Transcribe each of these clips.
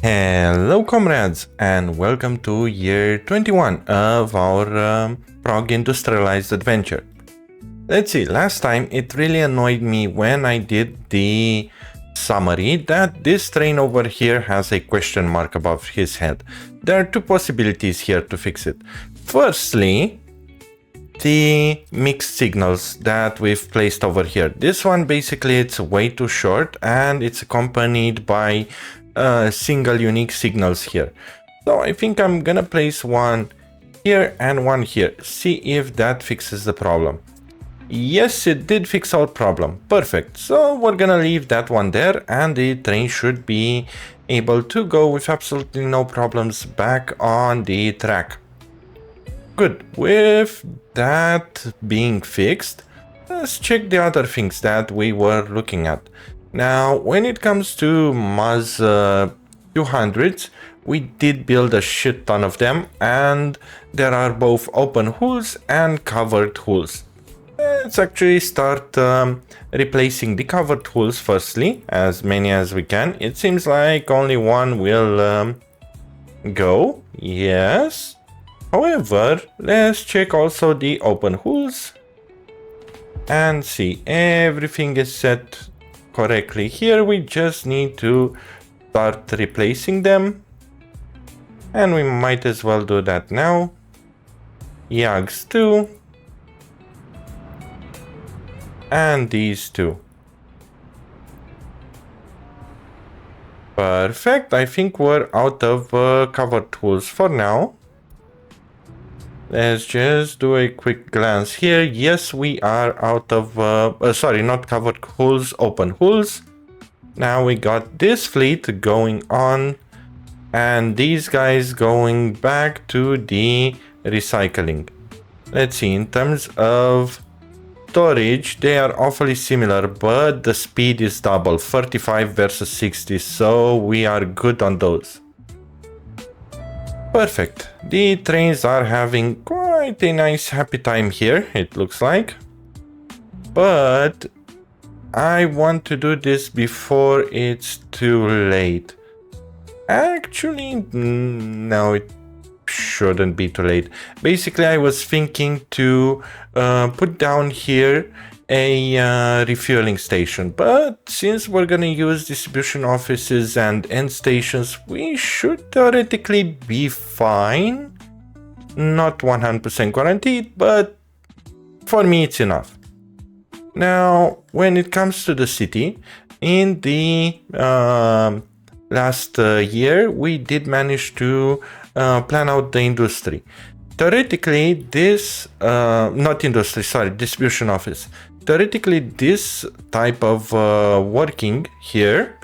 Hello comrades, and welcome to year 21 of our Prague Industrialized adventure. Let's see, last time it really annoyed me when I did the summary that this train over here has a question mark above his head. There are two possibilities here to fix it. Firstly, the mixed signals that we've placed over here. This one basically it's way too short and it's accompanied by single unique signals here. So I think I'm gonna place one here and one here. See if that fixes the problem. Yes, it did fix our problem. Perfect. So we're gonna leave that one there and the train should be able to go with absolutely no problems back on the track. Good. With that being fixed, let's check the other things that we were looking at. Now, when it comes to Maz 200s, we did build a shit ton of them, and there are both open hulls and covered hulls. Let's actually start replacing the covered hulls firstly, as many as we can. It seems like only one will go. Yes. However, let's check also the open hulls and see everything is set correctly. Here we just need to start replacing them, and we might as well do that now. Yags 2 and these two. Perfect. I think we're out of covered tools for now. Let's just do a quick glance here. Yes, we are out of, sorry, not covered hulls, open hulls. Now we got this fleet going on and these guys going back to the recycling. Let's see, in terms of storage, they are awfully similar, but the speed is double, 35 versus 60, so we are good on those. Perfect. The trains are having quite a nice happy time here, it looks like. But I want to do this before it's too late. Actually, no, it shouldn't be too late. Basically, I was thinking to put down here a refueling station, but since we're gonna use distribution offices and end stations, we should theoretically be fine. Not 100% guaranteed, but for me it's enough. Now, when it comes to the city, in the last year, we did manage to plan out the industry. Theoretically, this, not industry, sorry, distribution office. Theoretically, this type of working here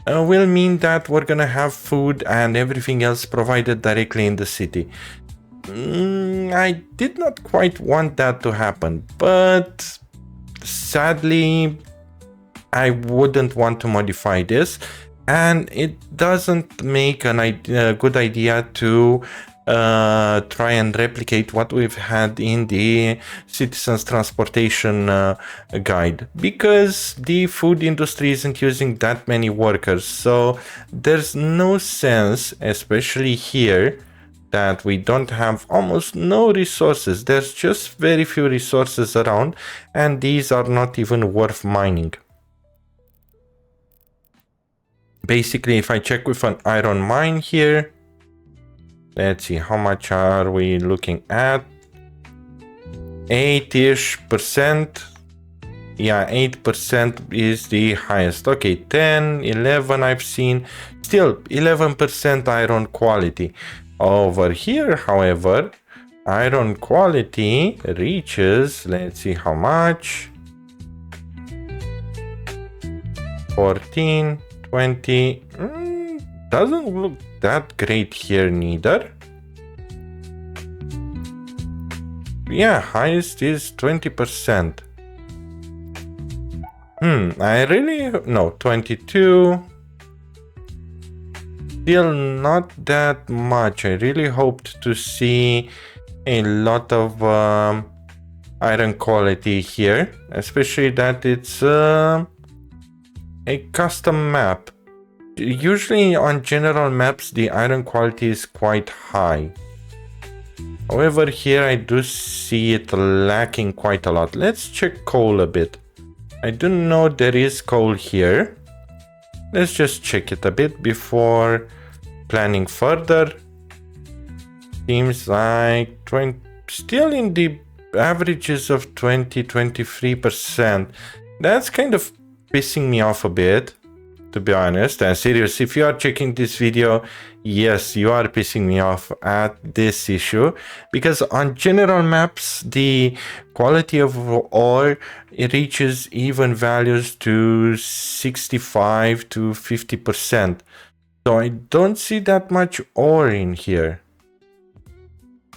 will mean that we're gonna have food and everything else provided directly in the city. I did not quite want that to happen, but sadly, I wouldn't want to modify this, and it doesn't make a good idea to try and replicate what we've had in the citizens transportation guide, because the food industry isn't using that many workers, so there's no sense, especially here, that we don't have almost no resources. There's just very few resources around, and these are not even worth mining. Basically, if I check with an iron mine here, let's see, how much are we looking at? 8-ish%. Yeah, 8% is the highest. Okay, 10, 11 I've seen. Still, 11% iron quality. Over here, however, iron quality reaches, let's see how much. 14, 20. Doesn't look that great here neither. Yeah, highest is 20%. I really, no, 22. Still not that much. I really hoped to see a lot of iron quality here, especially that it's a custom map. Usually on general maps, the iron quality is quite high. However, here I do see it lacking quite a lot. Let's check coal a bit. I do know there is coal here. Let's just check it a bit before planning further. Seems like still in the averages of 20-23%. That's kind of pissing me off a bit, to be honest. And serious, if you are checking this video, yes, you are pissing me off at this issue, because on general maps the quality of ore, it reaches even values to 65-50%. So I don't see that much ore in here.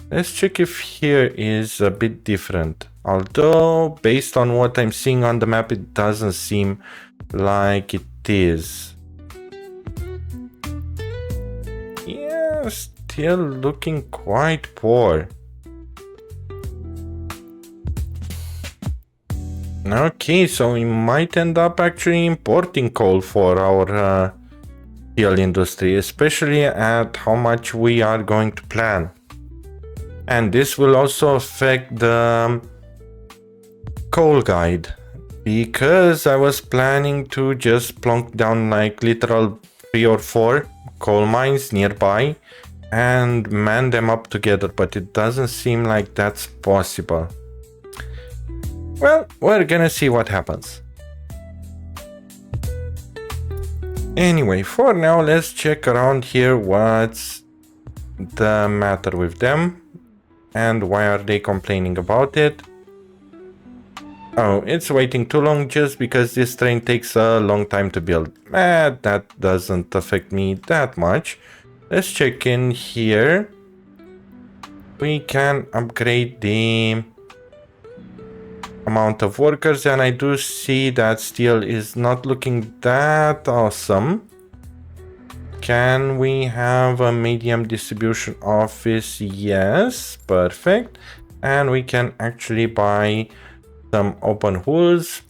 Let's check if here is a bit different. Although, based on what I'm seeing on the map, it doesn't seem like it is. Yeah, still looking quite poor. Okay, so we might end up actually importing coal for our steel industry, especially at how much we are going to plan. And this will also affect the coal guide, because I was planning to just plonk down like literal 3 or 4 coal mines nearby and man them up together, but it doesn't seem like that's possible. Well, we're gonna see what happens. Anyway, for now, let's check around here what's the matter with them. And why are they complaining about it? Oh, it's waiting too long just because this train takes a long time to build. That doesn't affect me that much. Let's check in here. We can upgrade the amount of workers, and I do see that steel is not looking that awesome. Can we have a medium distribution office? Yes, perfect. And we can actually buy some open hoods.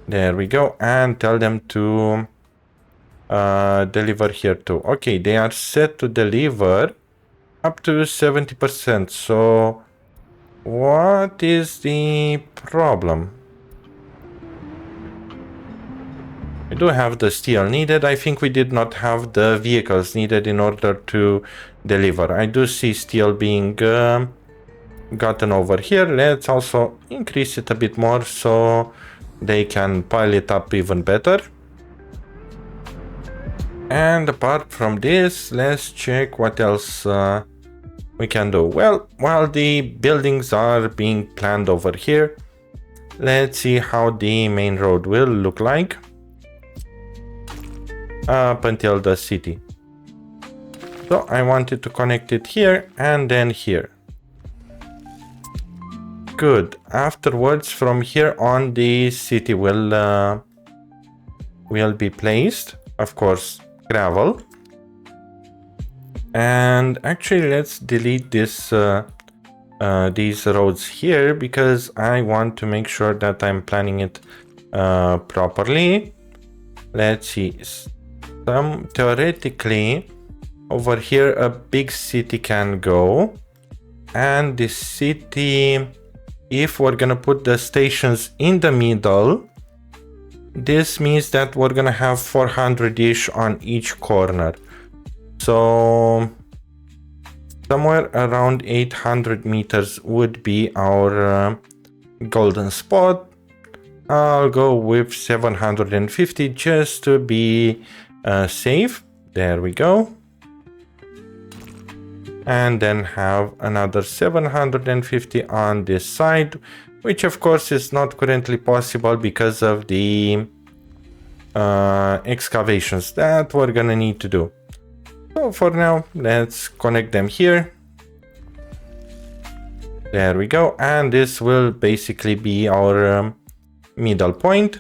There we go. And tell them to deliver here too. Okay, they are set to deliver up to 70%. So what is the problem? We do have the steel needed. I think we did not have the vehicles needed in order to deliver. I do see steel being gotten over here. Let's also increase it a bit more so they can pile it up even better. And apart from this, let's check what else we can do. Well, while the buildings are being planned over here, let's see how the main road will look like up until the city. So I wanted to connect it here and then here. Good. Afterwards, from here on, the city will be placed. Of course, gravel. And actually, let's delete this these roads here, because I want to make sure that I'm planning it properly. Let's see. Theoretically, over here a big city can go, and the city, if we're gonna put the stations in the middle, this means that we're gonna have 400-ish on each corner. So somewhere around 800 meters would be our golden spot. I'll go with 750 just to be safe. There we go. And then have another 750 on this side, which of course is not currently possible because of the excavations that we're gonna need to do. So for now, let's connect them here. There we go. And this will basically be our middle point.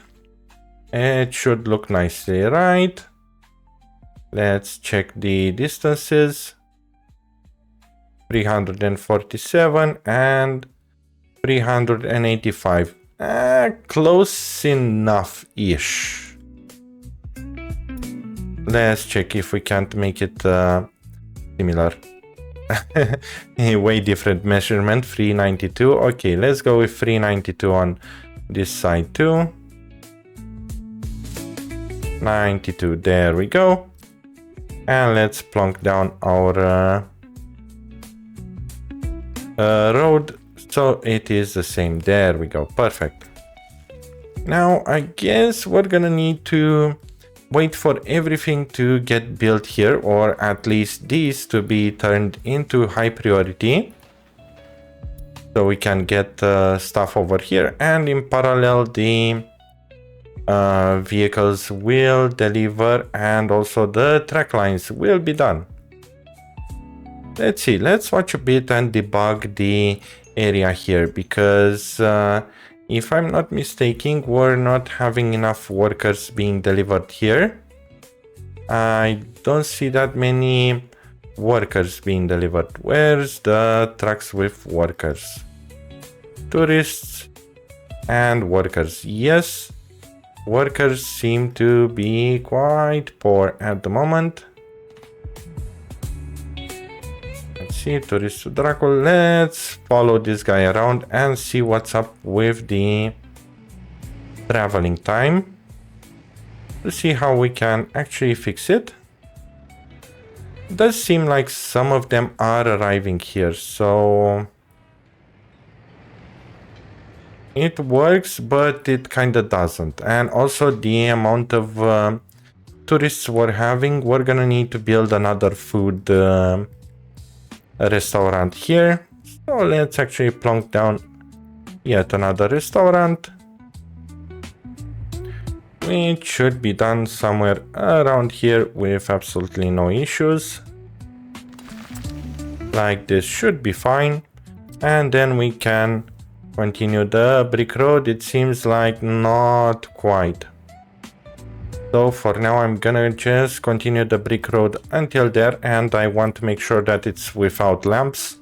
It should look nicely, right? Let's check the distances. 347 and 385. Close enough-ish. Let's check if we can't make it similar. A way different measurement, 392. Okay, let's go with 392 on this side too. 92, there we go. And let's plonk down our road, so it is the same. There we go, perfect. Now I guess we're gonna need to wait for everything to get built here, or at least these to be turned into high priority, so we can get stuff over here, and in parallel the vehicles will deliver, and also the track lines will be done. Let's see, let's watch a bit and debug the area here, because if I'm not mistaken, we're not having enough workers being delivered here. I don't see that many workers being delivered. Where's the trucks with workers? Tourists and workers. Yes, workers seem to be quite poor at the moment. Let's see, tourists to Dracul. Let's follow this guy around and see what's up with the traveling time, to see how we can actually fix it. It does seem like some of them are arriving here, so it works, but it kind of doesn't. And also the amount of tourists we're having, we're gonna need to build another food restaurant here. So let's actually plonk down yet another restaurant, which should be done somewhere around here with absolutely no issues. Like this should be fine. And then we can continue the brick road. It seems like not quite. So for now I'm gonna just continue the brick road until there, and I want to make sure that it's without lamps.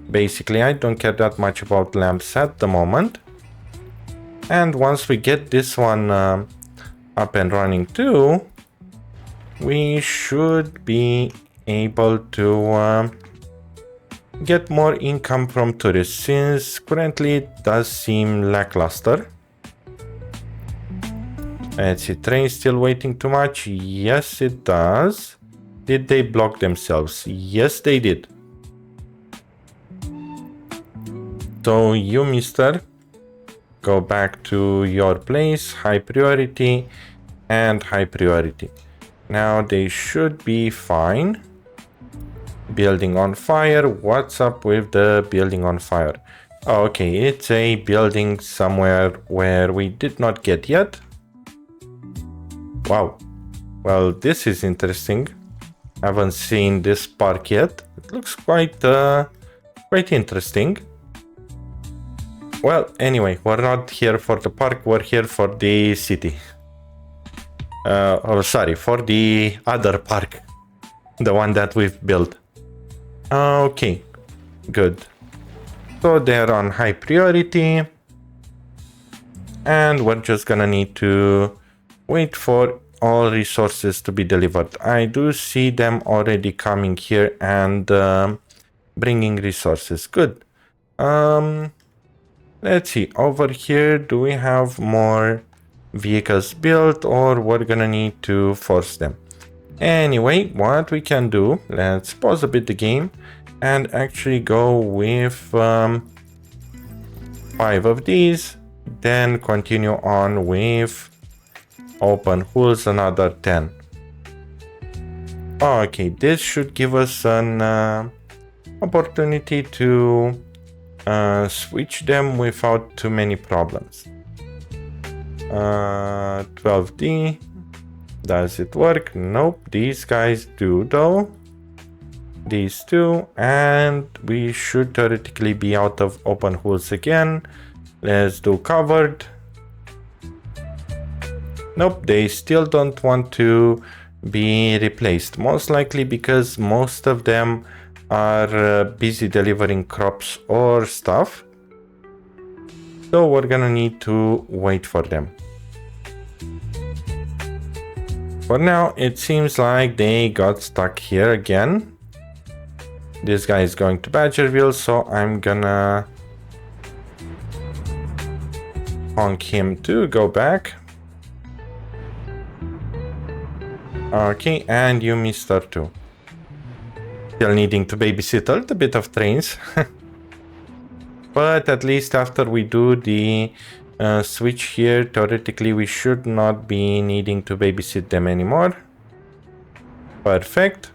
Basically, I don't care that much about lamps at the moment. And once we get this one up and running too, we should be able to get more income from tourists, since currently it does seem lackluster. Let's see, train still waiting too much? Yes, it does. Did they block themselves? Yes, they did. So you, mister, go back to your place, high priority and high priority. Now they should be fine. Building on fire. What's up with the building on fire? Oh, okay, it's a building somewhere where we did not get yet. Wow. Well, this is interesting. Haven't seen this park yet. It looks quite interesting. Well, anyway, we're not here for the park, we're here for the city. Oh, sorry, for the other park. The one that we've built. Okay, good. So they're on high priority. And we're just gonna need to wait for all resources to be delivered. I do see them already coming here and bringing resources. Good. Let's see, over here, do we have more vehicles built, or we're gonna need to force them? Anyway, what we can do, let's pause a bit the game and actually go with 5 of these, then continue on with open hulls, another 10. Okay, this should give us an opportunity to switch them without too many problems. 12D, does it work? Nope, these guys do though. These two, and we should theoretically be out of open hulls again. Let's do covered. Nope, they still don't want to be replaced, most likely because most of them are busy delivering crops or stuff. So we're gonna need to wait for them. For now, it seems like they got stuck here again. This guy is going to Badgerville, so I'm gonna honk him to go back. Okay, and you, Mr. 2. Still needing to babysit a little bit of trains. But at least after we do the switch here, theoretically we should not be needing to babysit them anymore. Perfect.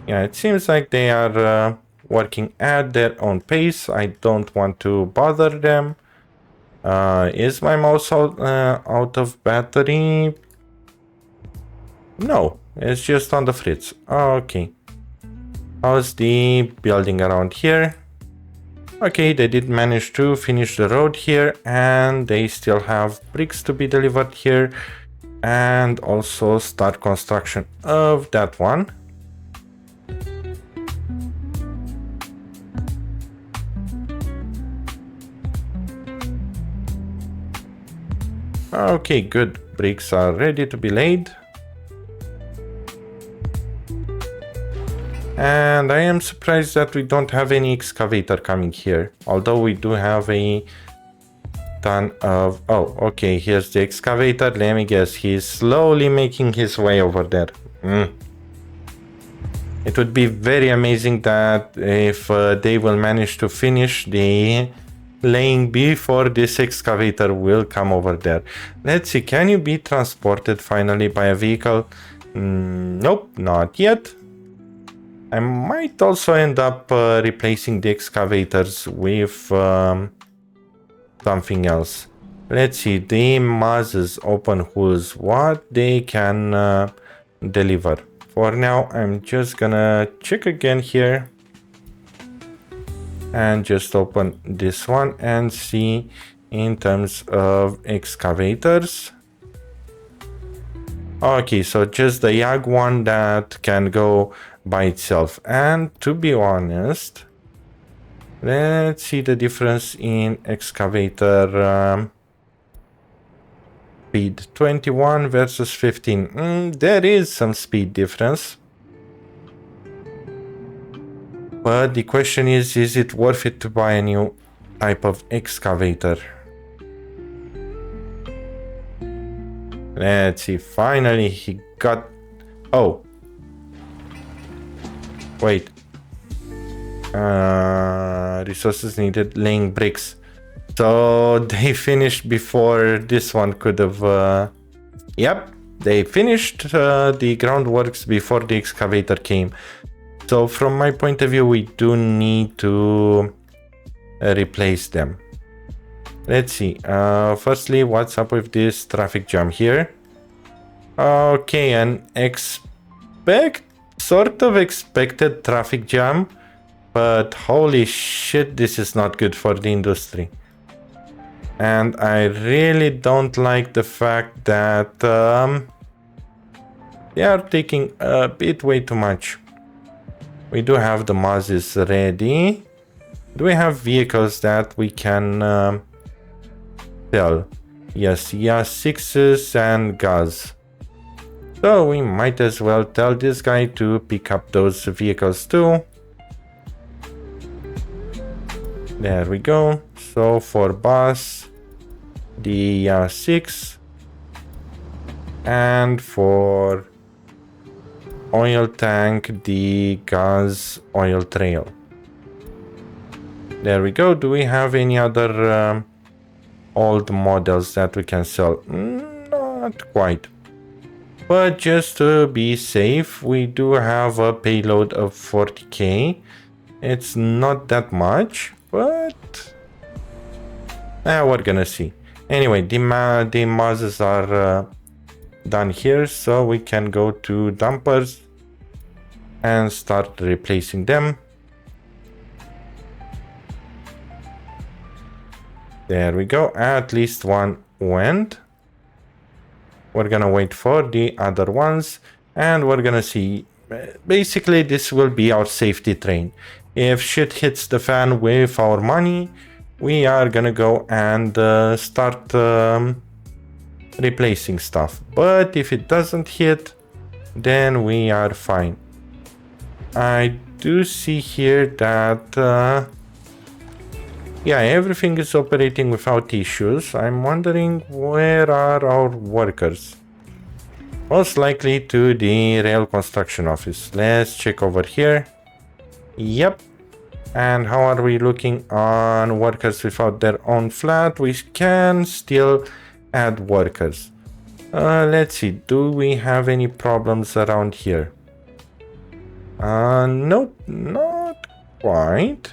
Yeah, it seems like they are working at their own pace. I don't want to bother them. Is my mouse out of battery? No, it's just on the fritz. Okay. How's the building around here? Okay, they did manage to finish the road here, and they still have bricks to be delivered here, and also start construction of that one. Okay, good. Bricks are ready to be laid. And I am surprised that we don't have any excavator coming here. Although we do have a ton of... Oh, okay, here's the excavator. Let me guess, he's slowly making his way over there. It would be very amazing that if they will manage to finish the laying before this excavator will come over there. Let's see, can you be transported finally by a vehicle? Nope, not yet. I might also end up replacing the excavators with something else. Let's see, the Maz's open hoods, what they can deliver. For now, I'm just gonna check again here and just open this one and see in terms of excavators. Okay, so just the YAG one that can go by itself. And to be honest, let's see the difference in excavator speed. 21 versus 15. There is some speed difference. But the question is it worth it to buy a new type of excavator? Let's see, finally he got... Oh. Wait. Resources needed, laying bricks. So they finished before this one could have... Yep, they finished the groundworks before the excavator came. So from my point of view, we do need to replace them. Let's see. Firstly, what's up with this traffic jam here? Okay, an sort of expected traffic jam, but holy shit, this is not good for the industry. And I really don't like the fact that they are taking a bit way too much. We do have the Mazes ready. Do we have vehicles that we can sell? Yes, sixes and gas. So we might as well tell this guy to pick up those vehicles too. There we go. So for bus, the 6, and for oil tank, the gas oil trail. There we go. Do we have any other old models that we can sell? Not quite. But just to be safe, we do have a payload of 40k. It's not that much, but we're gonna see. Anyway, the Mazes are done here, so we can go to dumpers and start replacing them. There we go. At least one went. We're gonna wait for the other ones, and we're gonna see. Basically, this will be our safety train. If shit hits the fan with our money, we are gonna go and start replacing stuff. But if it doesn't hit, then we are fine. I do see here that yeah, everything is operating without issues. I'm wondering, where are our workers? Most likely to the rail construction office. Let's check over here. Yep. And how are we looking on workers without their own flat? We can still add workers. Let's see, do we have any problems around here? No, not quite.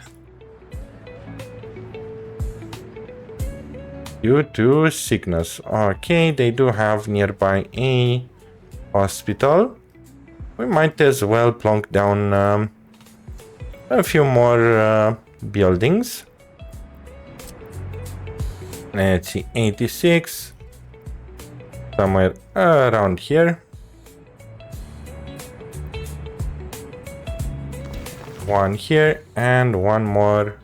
Due to sickness. Okay, they do have nearby a hospital. We might as well plonk down a few more buildings. Let's see, 86. Somewhere around here. One here and one more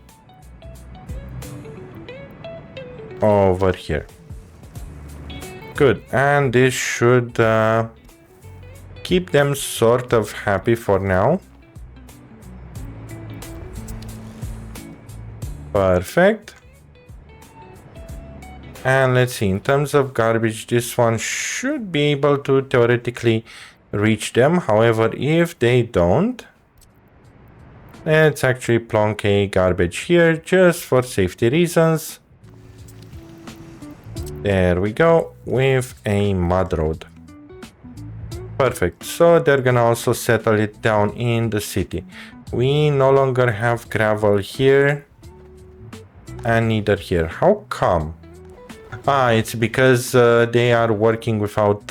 over here. Good, and this should keep them sort of happy for now. Perfect. And let's see, in terms of garbage, this one should be able to theoretically reach them. However, if they don't, let's actually plonk a garbage here just for safety reasons. There we go, with a mud road. Perfect, so they're gonna also settle it down in the city. We no longer have gravel here, and neither here. How come? It's because they are working without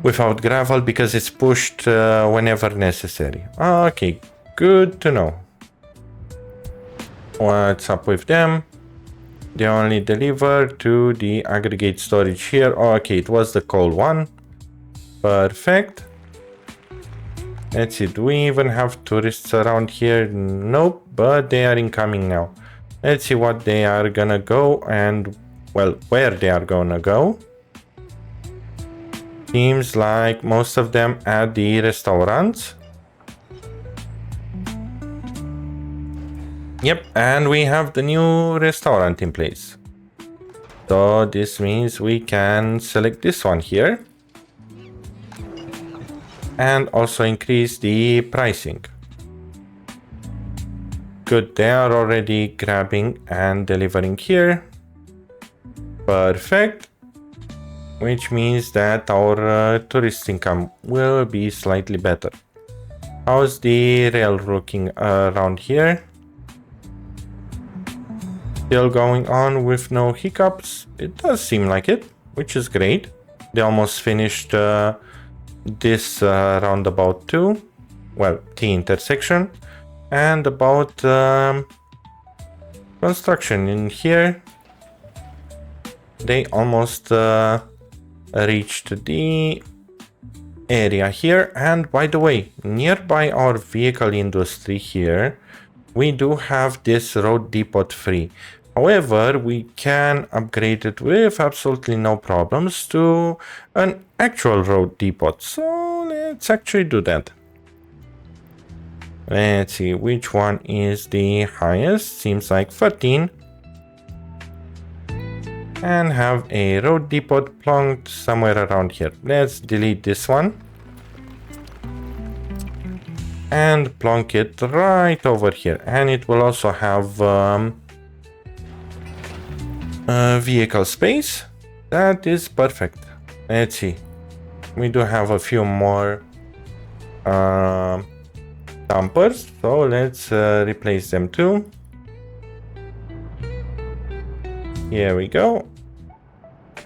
gravel, because it's pushed whenever necessary. Okay, good to know. What's up with them? They only deliver to the aggregate storage here. Okay, it was the coal one. Perfect. Let's see, do we even have tourists around here? Nope, but they are incoming now. Let's see what they are gonna go and, well, where they are gonna go. Seems like most of them at the restaurants. Yep, and we have the new restaurant in place. So this means we can select this one here. And also increase the pricing. Good, they are already grabbing and delivering here. Perfect. Which means that our tourist income will be slightly better. How's the rail looking around here? Still going on with no hiccups. It does seem like it, which is great. They almost finished this roundabout too. Well, the intersection. And about construction in here. They almost reached the area here. And by the way, nearby our vehicle industry here, we do have this road depot free. However, we can upgrade it with absolutely no problems to an actual road depot. So let's actually do that. Let's see which one is the highest. Seems like 13. And have a road depot plonked somewhere around here. Let's delete this one. And plonk it right over here. And it will also have vehicle space. That is perfect. Let's see. We do have a few more dumpers. So let's replace them too. Here we go.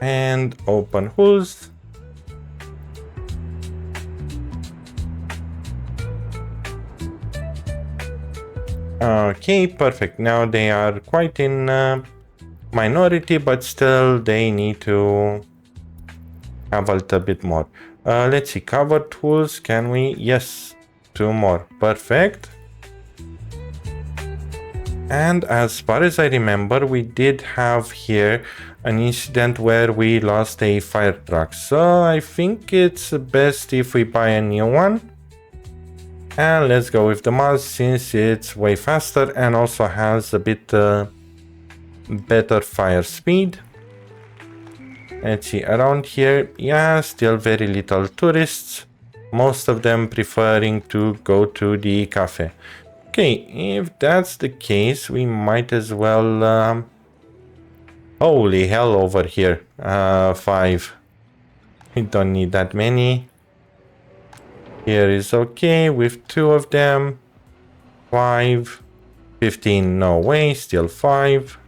And open hoods. Okay, perfect. Now they are quite in minority, but still they need to have a little bit more. Let's see, covered tools. Can we? Yes, 2 more. Perfect. And as far as I remember, we did have here an incident where we lost a fire truck. So I think it's best if we buy a new one. And let's go with the Mars since it's way faster and also has a bit better fire speed. Let's see, around here, yeah, still very little tourists. Most of them preferring to go to the cafe. Okay, if that's the case, we might as well... holy hell over here. 5. We don't need that many. Here is okay with 2 of them. 5. 15, no way, still 5.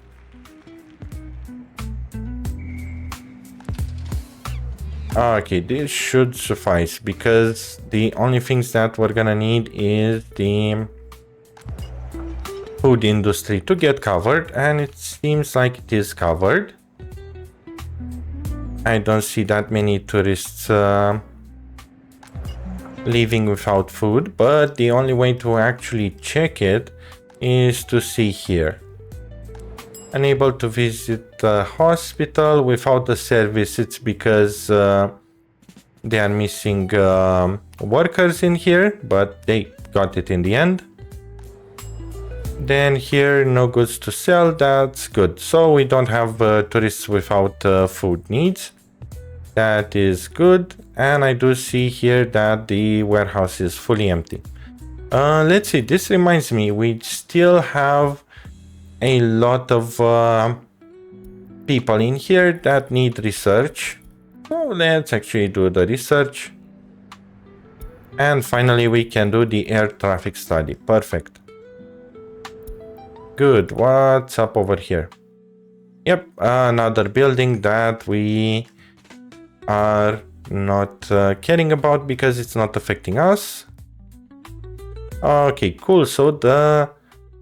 Okay, this should suffice because the only things that we're gonna need is the food industry to get covered, and it seems like it is covered. I don't see that many tourists leaving without food, but the only way to actually check it is to see here. Unable to visit the hospital without the service. It's because they are missing workers in here, but they got it in the end. Then here, no goods to sell. That's good. So we don't have tourists without food needs. That is good. And I do see here that the warehouse is fully empty. Let's see. This reminds me, we still have a lot of people in here that need research. So let's actually do the research. And finally we can do the air traffic study. Perfect. Good. What's up over here? Yep, another building that we are not caring about because it's not affecting us. Okay, cool. So the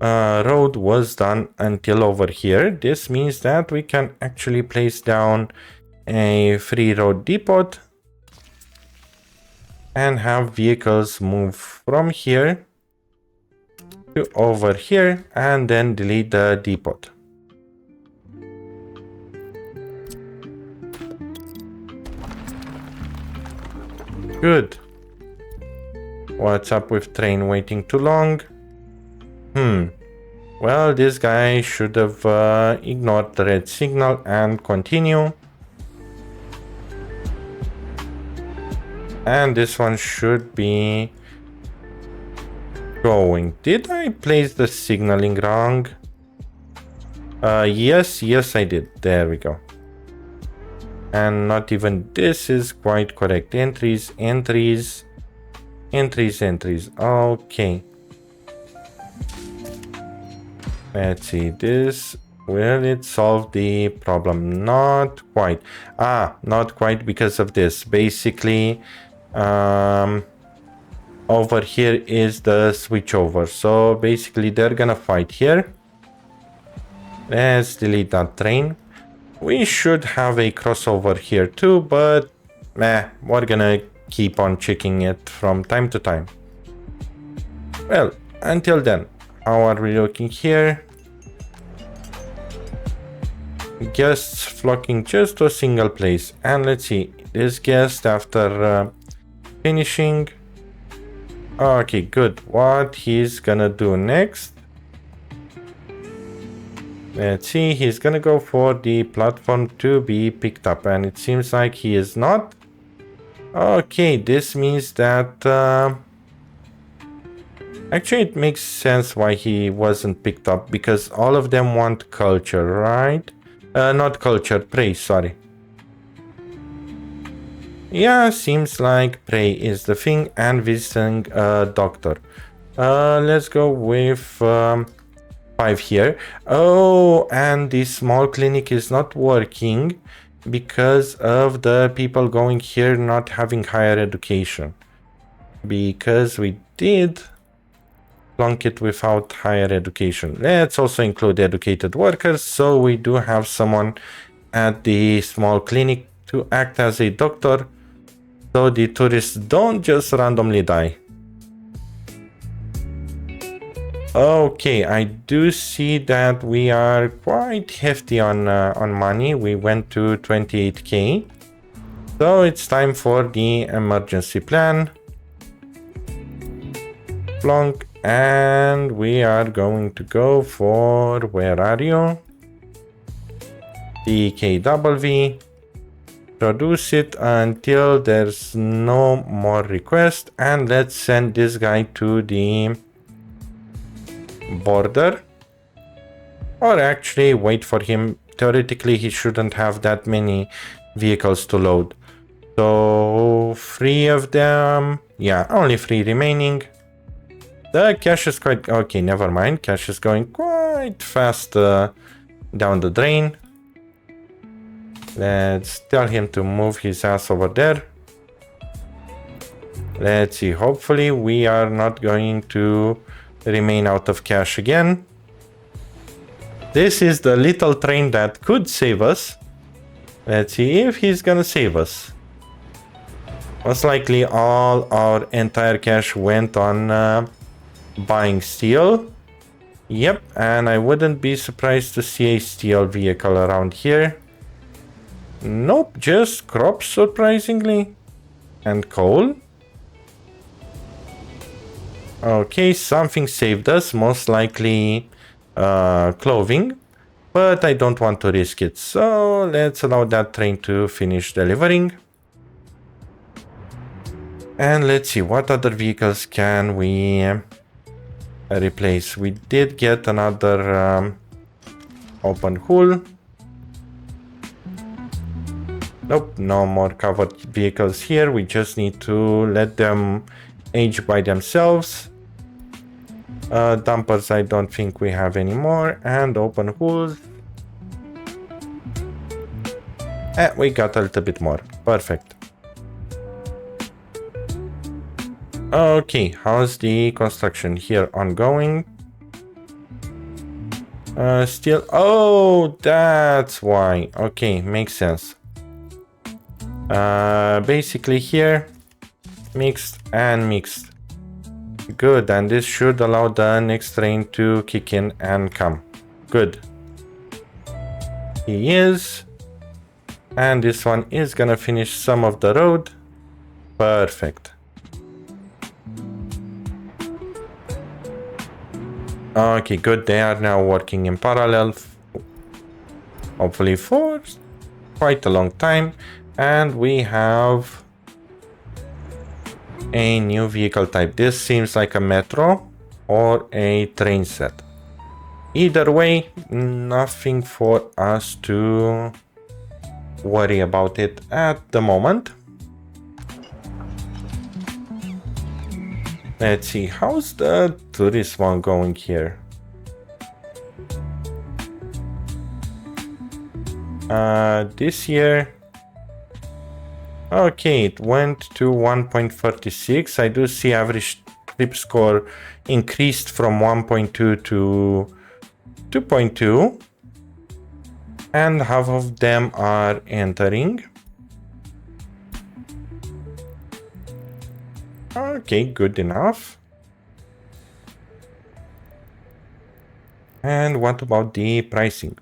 road was done until over here. This means that we can actually place down a free road depot and have vehicles move from here to over here and then delete the depot. Good. What's up with train waiting too long? Well, this guy should have ignored the red signal and continue. And this one should be going. Did I place the signaling wrong? Yes, I did. There we go. And not even this is quite correct. Entries. Okay. Let's see this. Will it solve the problem? Not quite. Not quite because of this. Basically, over here is the switchover. So basically they're gonna fight here. Let's delete that train. We should have a crossover here too, but we're gonna keep on checking it from time to time. Well, until then, how are we looking here? Guests flocking just to a single place. And let's see, this guest after finishing. Okay, good. What he's gonna do next? Let's see, he's gonna go for the platform to be picked up, and it seems like he is not. Okay, this means that actually it makes sense why he wasn't picked up, because all of them want culture, right? Not culture, prey, sorry. Yeah, seems like prey is the thing, and visiting a doctor. Let's go with 5 here. Oh, and the small clinic is not working because of the people going here not having higher education. Because we did plunk it without higher education. Let's also include educated workers, so we do have someone at the small clinic to act as a doctor, so the tourists don't just randomly die. Okay, I do see that we are quite hefty on money. We went to 28k. So it's time for the emergency plan. Plonk, and we are going to go for, where are you? DKW. Produce it until there's no more request, and let's send this guy to the border, or actually wait for him. Theoretically he shouldn't have that many vehicles to load, so 3 of them. Yeah, only 3 remaining. The cash is quite okay, never mind, cash is going quite fast down the drain. Let's tell him to move his ass over there. Let's see, hopefully we are not going to remain out of cash again. This is the little train that could save us. Let's see if he's gonna save us. Most likely all our entire cash went on buying steel. Yep, and I wouldn't be surprised to see a steel vehicle around here. Nope, just crops, surprisingly. And coal. Okay, something saved us, most likely clothing, but I don't want to risk it, so let's allow that train to finish delivering. And let's see, what other vehicles can we replace? We did get another open hull. Nope, no more covered vehicles here. We just need to let them age by themselves. Dumpers I don't think we have anymore, and open hulls. We got a little bit more. Perfect. Okay, how's the construction here ongoing? Still, oh, that's why. Okay, makes sense. Basically here, mixed and mixed. Good, and this should allow the next train to kick in and come. Good. He is. And this one is gonna finish some of the road. Perfect. Okay, good. They are now working in parallel. Hopefully for quite a long time. And we have a new vehicle type. This seems like a metro or a train set. Either way, nothing for us to worry about it at the moment. Let's see, how's the tourist one going here? This year, okay, it went to 1.36. I do see average trip score increased from 1.2 to 2.2. And half of them are entering. Okay, good enough. And what about the pricing?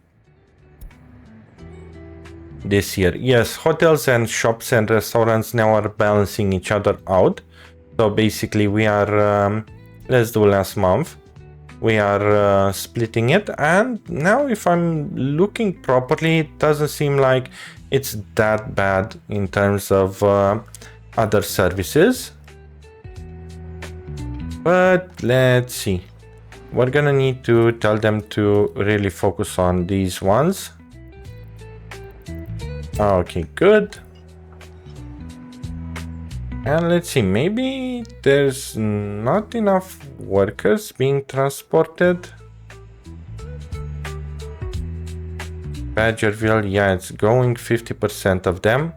This year, yes, hotels and shops and restaurants now are balancing each other out. So basically we are, let's do last month. We are splitting it, and now if I'm looking properly, it doesn't seem like it's that bad in terms of other services. But let's see. We're gonna need to tell them to really focus on these ones. Okay, good. And let's see, maybe there's not enough workers being transported. Badgerville, yeah, it's going 50% of them.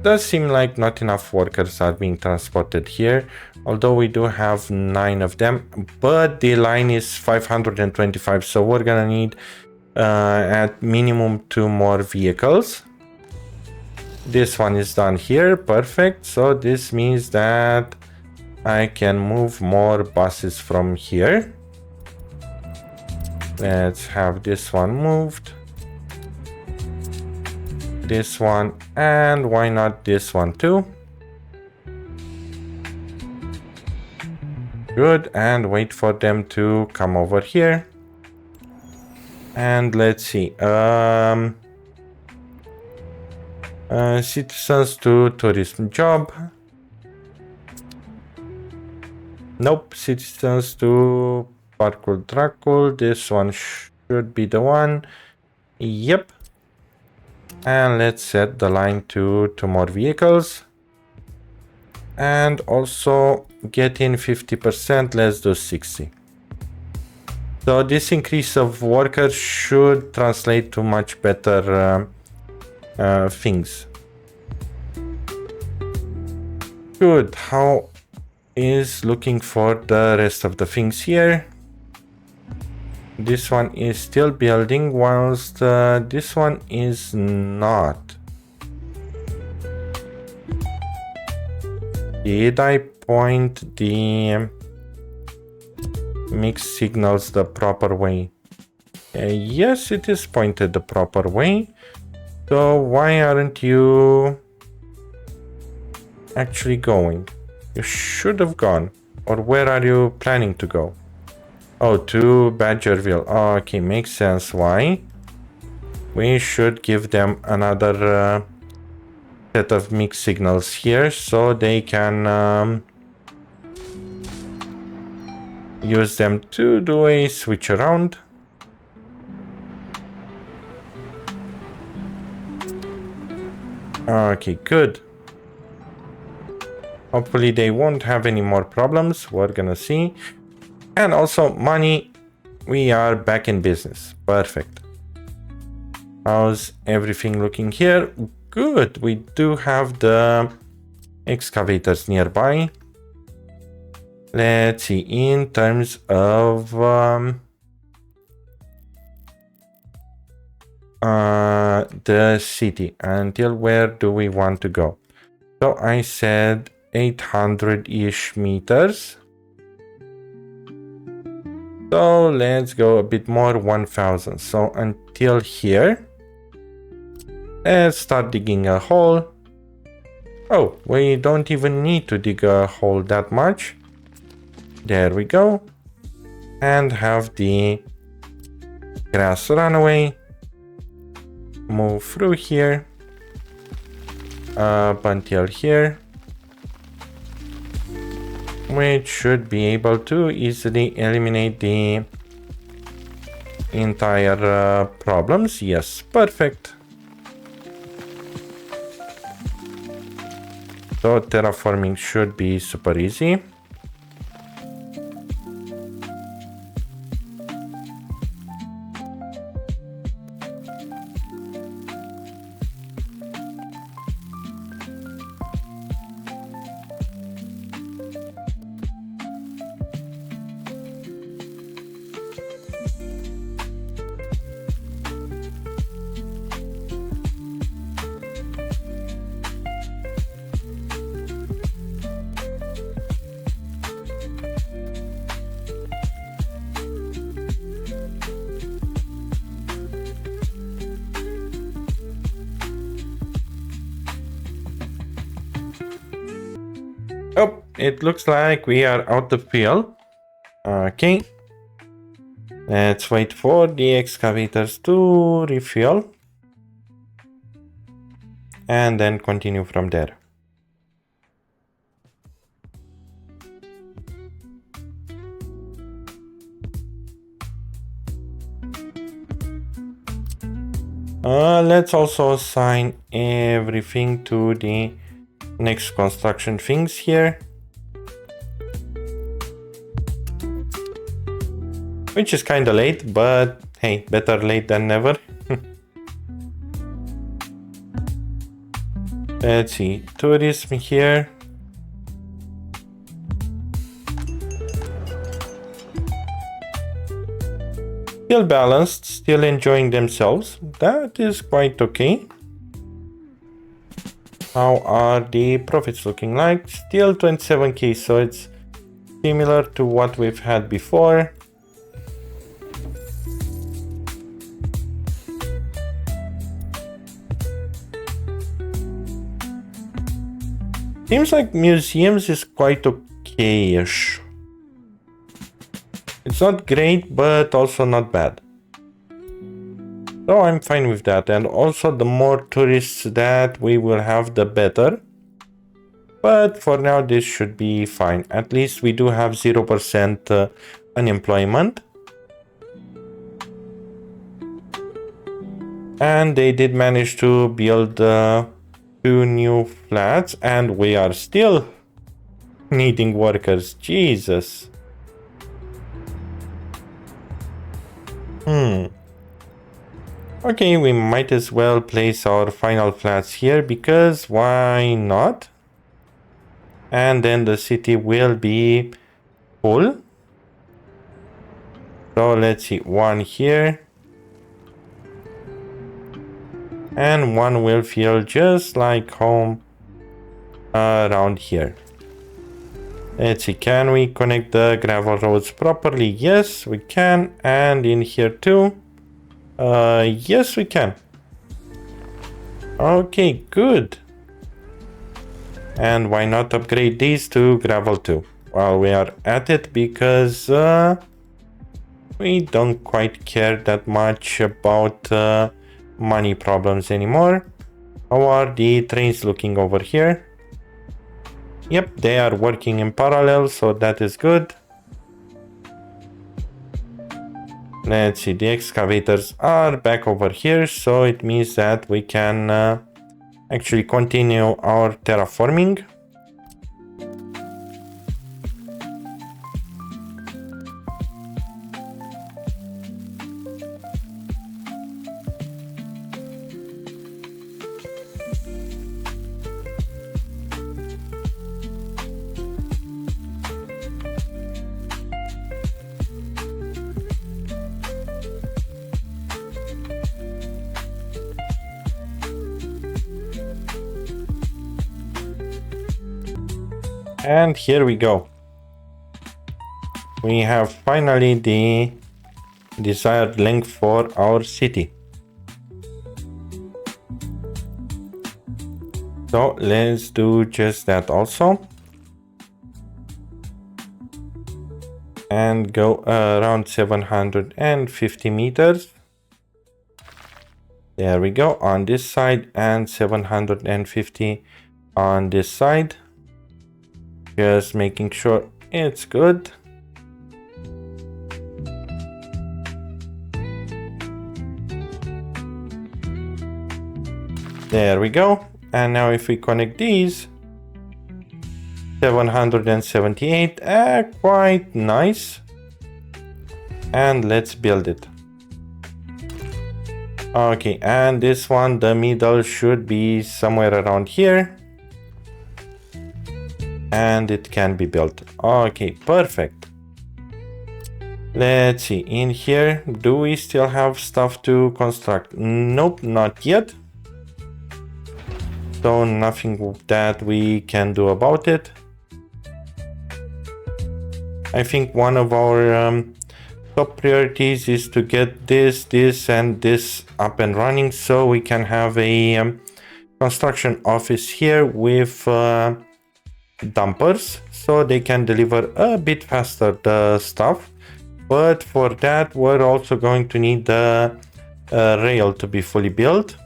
Does seem like not enough workers are being transported here, although we do have 9 of them, but the line is 525, so we're gonna need at minimum 2 more vehicles. This one is done here, perfect. So this means that I can move more buses from here. Let's have this one moved. This one, and why not this one too? Good, and wait for them to come over here. And let's see. Citizens to tourism job. Nope, citizens to parkour dracul. This one should be the one. Yep. And let's set the line to more vehicles. And also get in 50%, let's do 60. So this increase of workers should translate to much better things. Good, how is looking for the rest of the things here? This one is still building, whilst this one is not. Did I point the mixed signals the proper way? Yes, it is pointed the proper way. So why aren't you actually going? You should have gone. Or where are you planning to go? Oh, to Badgerville. Oh, okay, makes sense why. We should give them another set of mixed signals here so they can use them to do a switch around. Okay, good. Hopefully they won't have any more problems. We're gonna see. And also money, we are back in business. Perfect. How's everything looking here? Good. We do have the excavators nearby. Let's see, in terms of the city, until where do we want to go? So I said 800-ish meters. So let's go a bit more, 1000. So until here. Let's start digging a hole. Oh, we don't even need to dig a hole that much. There we go. And have the grass runway move through here up until here, which should be able to easily eliminate the entire problems. Yes, perfect. So terraforming should be super easy. Oh, it looks like we are out of fuel. Okay. Let's wait for the excavators to refuel. And then continue from there. Let's also assign everything to the next construction things here, which is kind of late, but hey, better late than never. Let's see, tourism here. Still balanced, still enjoying themselves. That is quite okay. How are the profits looking like? Still 27k, so it's similar to what we've had before. Seems like museums is quite okay-ish. It's not great, but also not bad. So I'm fine with that. And also the more tourists that we will have, the better. But for now, this should be fine. At least we do have 0% unemployment. And they did manage to build 2 new flats. And we are still needing workers. Jesus. Okay, we might as well place our final flats here because why not? And then the city will be full. So let's see, 1 here. And 1 will feel just like home around here. Let's see, can we connect the gravel roads properly? Yes, we can. And in here too. Yes, we can. Okay, good. And why not upgrade these to gravel too? While we are at it, because we don't quite care that much about money problems anymore. How are the trains looking over here? Yep, they are working in parallel, so that is good. Let's see, the excavators are back over here, so it means that we can actually continue our terraforming. And here we go. We have finally the desired length for our city. So let's do just that also. And go around 750 meters. There we go, on this side, and 750 on this side. Just making sure it's good. There we go. And now if we connect these, 778, quite nice. And let's build it. Okay, and this one, the middle should be somewhere around here. And it can be built. Okay, perfect. Let's see, in here, do we still have stuff to construct? Nope, not yet. So nothing that we can do about it. I think one of our top priorities is to get this, and this up and running so we can have a construction office here with dumpers so they can deliver a bit faster the stuff. But for that we're also going to need the rail to be fully built.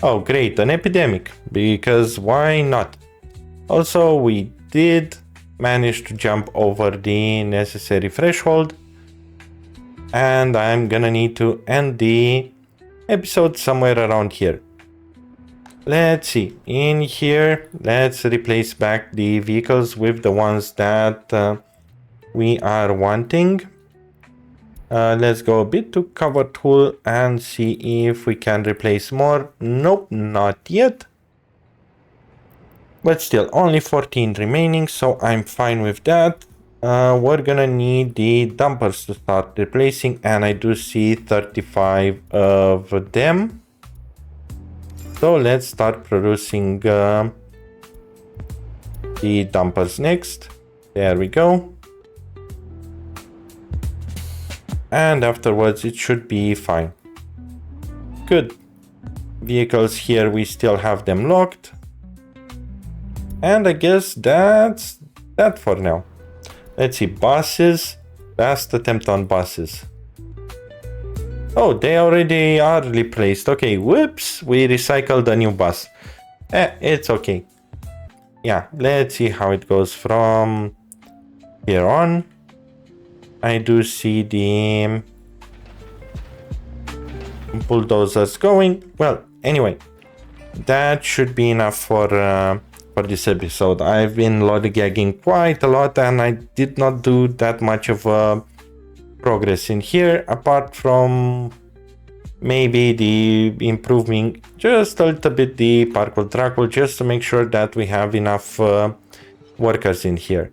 Oh great, an epidemic, because why not? Also we did manage to jump over the necessary threshold, and I'm gonna need to end the episode somewhere around here. Let's see, in here, let's replace back the vehicles with the ones that we are wanting. Let's go a bit to cover tool and see if we can replace more. Nope, not yet. But still, only 14 remaining, so I'm fine with that. We're gonna need the dumpers to start replacing, and I do see 35 of them. So let's start producing the dumpers next. There we go. And afterwards it should be fine. Good. Vehicles here, we still have them locked. And I guess that's that for now. Let's see, buses. Last attempt on buses. Oh, they already are replaced. Okay, whoops, we recycled a new bus. It's okay. Yeah, let's see how it goes from here on. I do see the bulldozers going. Well, anyway, that should be enough for this episode. I've been lollygagging quite a lot and I did not do that much of progress in here, apart from maybe the improving just a little bit the parkour trackle, just to make sure that we have enough workers in here.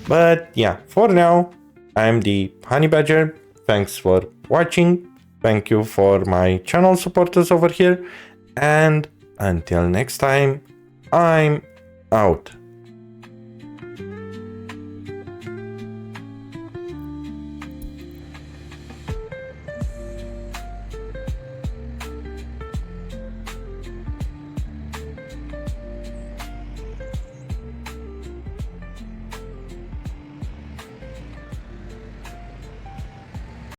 But yeah, for now, I'm the Honey Badger. Thanks for watching. Thank you for my channel supporters over here. And until next time, I'm out.